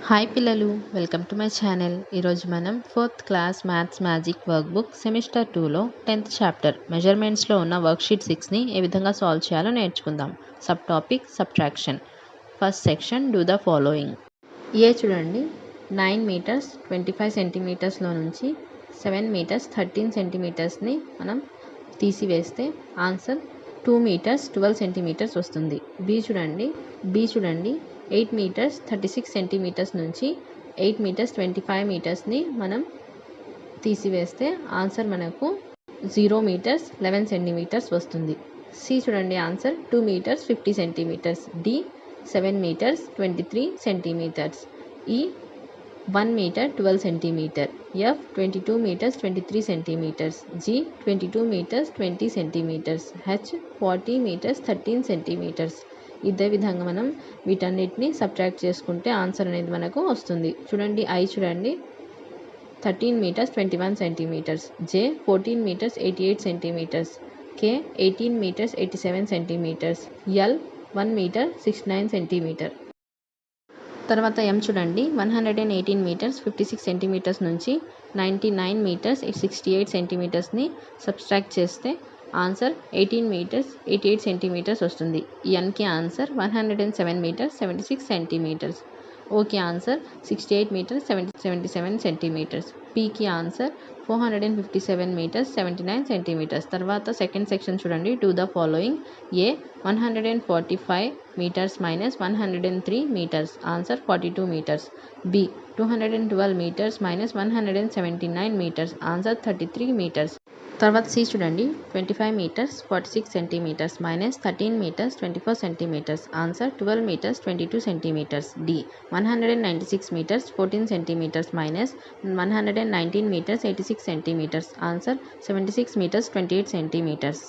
Hi పిల్లలు, welcome to my channel. ఈరోజు మనం 4th class maths magic work book semester 2లో 10th చాప్టర్ మెజర్మెంట్స్లో ఉన్న వర్క్షీట్ 6ని ఏ విధంగా సాల్వ్ చేయాలో నేర్చుకుందాం. Sub topic subtraction. First section do the following. A చూడండి, 9 మీటర్స్ 25 సెంటీమీటర్స్లో నుంచి 7 మీటర్స్ 13 సెంటీమీటర్స్ని మనం తీసివేస్తే ఆన్సర్ 2 మీటర్స్ 12 సెంటీమీటర్స్ వస్తుంది. బి చూడండి 8 మీటర్స్ 36 సెంటీమీటర్స్ నుంచి 8 మీటర్స్ 25 మీటర్స్ని మనం తీసివేస్తే ఆన్సర్ మనకు 0 మీటర్స్ 11 సెంటీమీటర్స్ వస్తుంది. సి చూడండి, answer 2 metres 50 centimetres. D 7 metres 23 centimetres. E 1 metre 12 centimetre. F 22 metres 23 centimetres. G 22 metres 20 centimetres. H 40 metres 13 centimetres. ఇదే విధంగా మనం వీటన్నిటిని సబ్ట్రాక్ట్ చేసుకుంటే ఆన్సర్ అనేది మనకు వస్తుంది. చూడండి, ఐ చూడండి 13 metres 21 centimetres. J 14 metres 88 centimetres. K 18 metres 87 centimetres. L 1 metre 69 centimetre. తర్వాత ఎం చూడండి, 118 మీటర్స్ 56 సెంటీమీటర్స్ నుంచి 99 మీటర్స్ 68 సెంటీమీటర్స్ని సబ్స్ట్రాక్ట్ చేస్తే ఆన్సర్ 18 మీటర్స్ 88 సెంటీమీటర్స్ వస్తుంది. ఎన్కి answer 107 metres 76 centimetres. Okay answer 68 metres 77 centimetres. పీకి ఆన్సర్ 457 మీటర్స్ 79 సెంటీమీటర్స్. తర్వాత సెకండ్ సెక్షన్ చూడండి, do the following. A 145 metres minus 103 metres answer 42 metres. B 212 metres minus 179 metres answer 33 metres. తర్వాత C చూడండి, 25 metres 46 centimetres minus 13 metres 24 centimetres answer 12 metres 22 centimetres. D 196 metres 14 centimetres minus 119 metres 86 centimetres answer 76 metres 28 centimetres.